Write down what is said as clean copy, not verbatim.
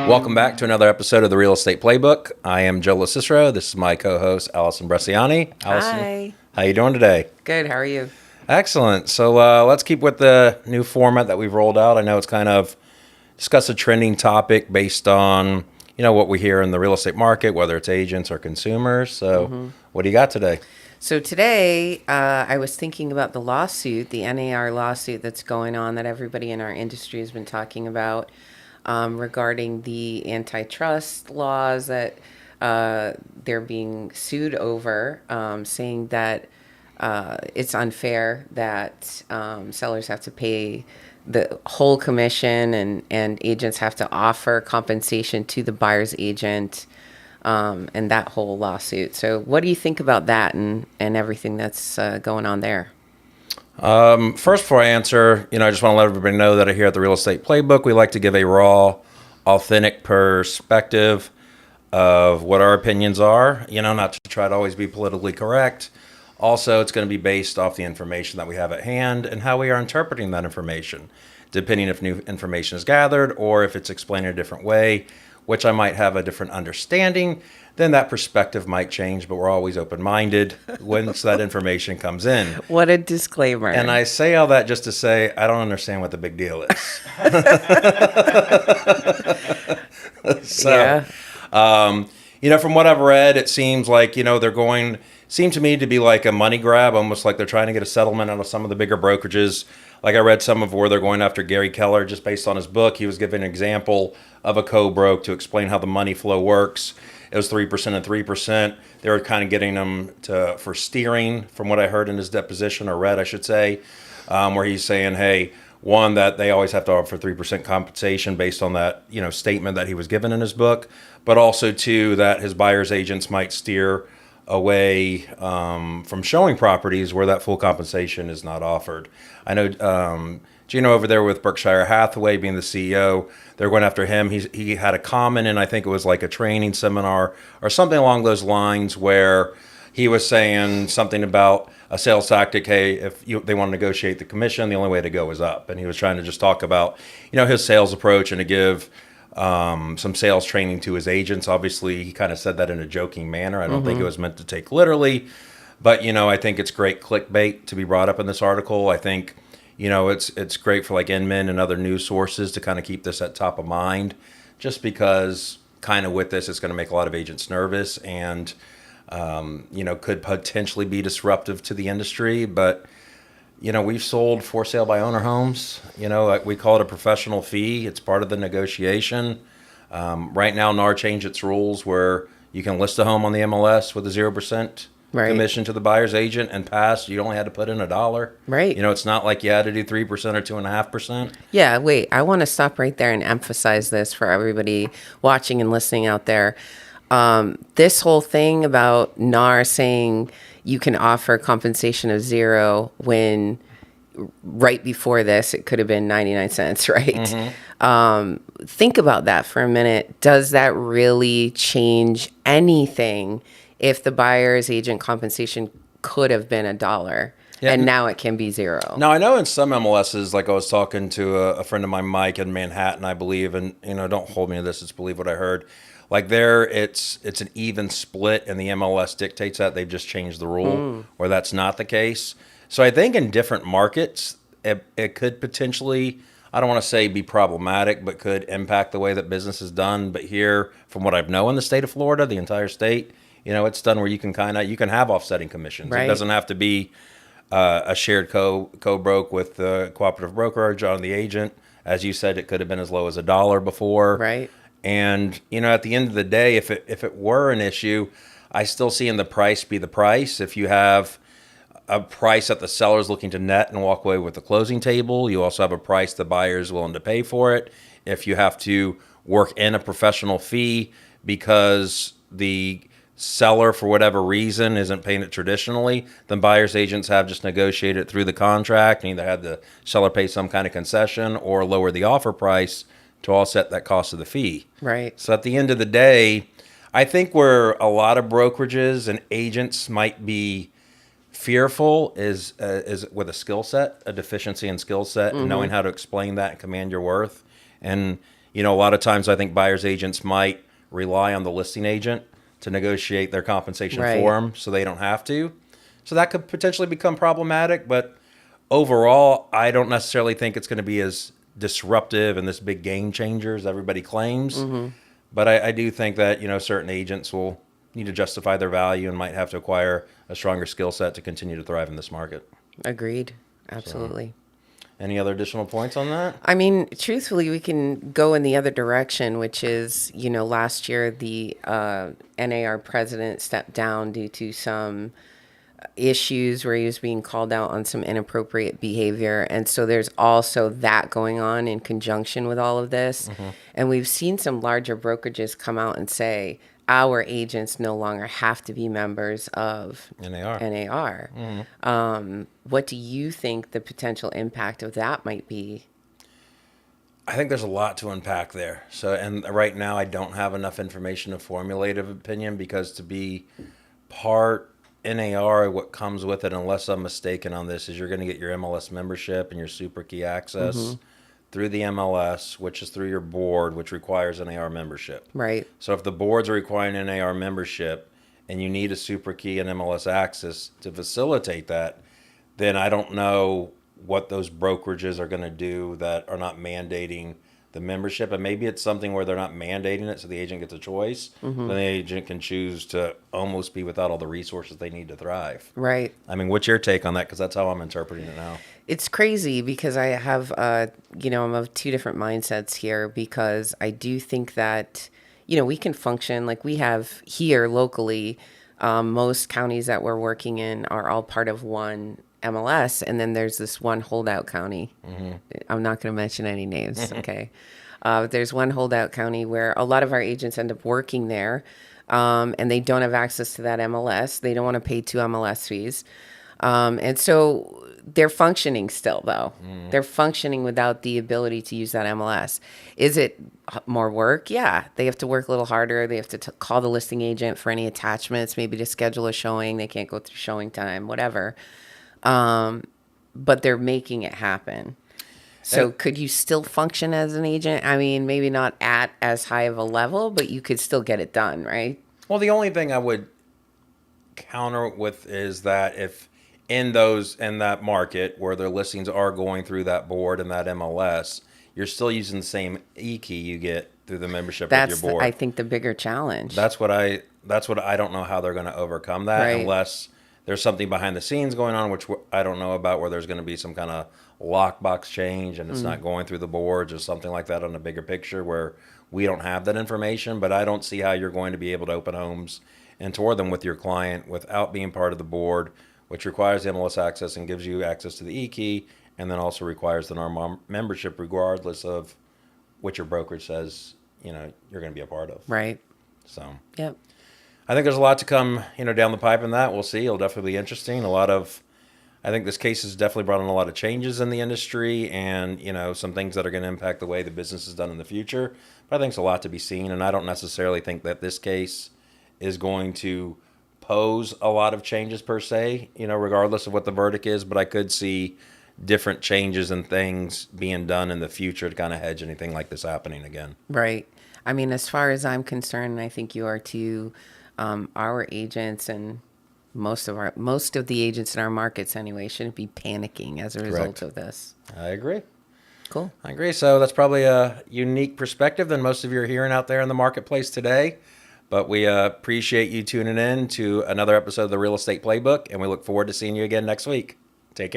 Welcome back to another episode of the Real Estate Playbook. I am Joe Cicero. This is my co-host, Allison Bresciani. Allison, Hi. how you doing today? Good. How are you? Excellent. So let's keep with the new format that we've rolled out. I know it's kind of discuss a trending topic based on, what we hear in the real estate market, whether it's agents or consumers. So what do you got today? So today, I was thinking about the lawsuit, the NAR lawsuit that's going on that everybody in our industry has been talking about regarding the antitrust laws that they're being sued over, saying that it's unfair that sellers have to pay the whole commission and agents have to offer compensation to the buyer's agent. And that whole lawsuit. So what do you think about that and everything that's going on there? First, before I answer, I just want to let everybody know that here at the Real Estate Playbook, we like to give a raw, authentic perspective of what our opinions are, not to try to always be politically correct. Also, it's going to be based off the information that we have at hand and how we are interpreting that information, depending if new information is gathered or if it's explained in a different way, which I might have a different understanding, then that perspective might change, but we're always open-minded once that information comes in. What a disclaimer. And I say all that just to say, I don't understand what the big deal is. So, yeah. From what I've read, it seems like, seem to me to be like a money grab, almost like they're trying to get a settlement out of some of the bigger brokerages. Like I read some of where they're going after Gary Keller just based on his book. He was giving an example of a co-broke to explain how the money flow works. It was 3% and 3%. They were kind of getting them for steering, from what I heard in his deposition, or read, I should say, where he's saying, hey, one, that they always have to offer 3% compensation based on that, statement that he was given in his book, but also, two, that his buyer's agents might steer away from showing properties where that full compensation is not offered. I know Gino over there with Berkshire Hathaway being the CEO, they're going after him. He had a comment, and I think it was like a training seminar or something along those lines, where he was saying something about a sales tactic. Hey, if they want to negotiate the commission, the only way to go is up. And he was trying to just talk about, his sales approach and to give some sales training to his agents. Obviously, he kind of said that in a joking manner. I don't think it was meant to take literally, but I think it's great clickbait to be brought up in this article. I think it's great for like Inman and other news sources to kind of keep this at top of mind, just because kind of with this, it's going to make a lot of agents nervous and could potentially be disruptive to the industry. But we've sold for sale by owner homes. We call it a professional fee. It's part of the negotiation. Right now, NAR changed its rules where you can list a home on the MLS with a 0% commission to the buyer's agent, and past, you only had to put in $1. Right. It's not like you had to do 3% or 2.5%. Yeah, wait, I want to stop right there and emphasize this for everybody watching and listening out there. This whole thing about NAR saying you can offer compensation of 0 when right before this, it could have been 99 cents, right? Mm-hmm. Think about that for a minute. Does that really change anything if the buyer's agent compensation could have been $1 and now it can be 0? Now, I know in some MLSs, like I was talking to a friend of mine, Mike, in Manhattan, I believe, and, don't hold me to this, it's believe what I heard. Like there, it's an even split, and the MLS dictates that. They've just changed the rule where that's not the case. So I think in different markets, it could potentially, I don't want to say be problematic, but could impact the way that business is done. But here, from what I know in the state of Florida, the entire state, it's done where you can you can have offsetting commissions. Right. It doesn't have to be a shared co-broke with the cooperative brokerage on the agent. As you said, it could have been as low as $1 before. Right. And, at the end of the day, if it were an issue, I still see in the price be the price. If you have a price that the seller is looking to net and walk away with the closing table, you also have a price the buyer is willing to pay for it. If you have to work in a professional fee because the seller, for whatever reason, isn't paying it traditionally, then buyer's agents have just negotiated it through the contract and either had the seller pay some kind of concession or lower the offer price to offset that cost of the fee. Right. So at the end of the day, I think where a lot of brokerages and agents might be fearful is with a skill set, a deficiency in skill set, and knowing how to explain that and command your worth. And A lot of times I think buyer's agents might rely on the listing agent to negotiate their compensation Right. for them so they don't have to. So that could potentially become problematic. But overall, I don't necessarily think it's going to be as disruptive and this big game changer as everybody claims. But I do think that, certain agents will need to justify their value and might have to acquire a stronger skill set to continue to thrive in this market. Agreed. Absolutely. Any other additional points on that? I mean, truthfully, we can go in the other direction, which is, last year the NAR president stepped down due to some issues where he was being called out on some inappropriate behavior. And so there's also that going on in conjunction with all of this. And we've seen some larger brokerages come out and say, our agents no longer have to be members of NAR. NAR. What do you think the potential impact of that might be? I think there's a lot to unpack there. So, and right now I don't have enough information to formulate an opinion because to be part NAR, what comes with it, unless I'm mistaken on this, is you're going to get your MLS membership and your super key access through the MLS, which is through your board, which requires NAR membership. Right. So if the boards are requiring NAR membership and you need a super key and MLS access to facilitate that, then I don't know what those brokerages are going to do that are not mandating the membership. And maybe it's something where they're not mandating it so the agent gets a choice. Then the agent can choose to almost be without all the resources they need to thrive. Right. I mean, what's your take on that? Because that's how I'm interpreting it now. It's crazy because I have, I'm of two different mindsets here because I do think that, we can function like we have here locally. Most counties that we're working in are all part of one MLS. And then there's this one holdout county. I'm not going to mention any names. Okay. There's one holdout county where a lot of our agents end up working there. And they don't have access to that MLS. They don't want to pay 2 MLS fees. And so they're functioning still, though. They're functioning without the ability to use that MLS. Is it more work? Yeah. They have to work a little harder. They have to call the listing agent for any attachments, maybe to schedule a showing. They can't go through showing time, whatever. But they're making it happen. So could you still function as an agent? I mean, maybe not at as high of a level, but you could still get it done, right? Well, the only thing I would counter with is that if in that market where their listings are going through that board and that MLS, you're still using the same e-key you get through the membership with your board. I think, the bigger challenge. That's what I don't know how they're going to overcome that Right. unless there's something behind the scenes going on, which I don't know about, where there's going to be some kind of lockbox change and it's not going through the boards or something like that on a bigger picture where we don't have that information. But I don't see how you're going to be able to open homes and tour them with your client without being part of the board, which requires the MLS access and gives you access to the e-key, and then also requires the NAR membership regardless of what your brokerage says, you're going to be a part of. Right. So Yep. I think there's a lot to come, down the pipe in that. We'll see. It'll definitely be interesting. I think this case has definitely brought in a lot of changes in the industry and, some things that are going to impact the way the business is done in the future. But I think it's a lot to be seen. And I don't necessarily think that this case is going to pose a lot of changes per se, regardless of what the verdict is. But I could see different changes and things being done in the future to kind of hedge anything like this happening again. Right. I mean, as far as I'm concerned, and I think you are too, our agents and most of the agents in our markets anyway shouldn't be panicking as a result Correct. of this. I agree. Cool. I agree. So that's probably a unique perspective than most of you are hearing out there in the marketplace today. But we appreciate you tuning in to another episode of the Real Estate Playbook, and we look forward to seeing you again next week.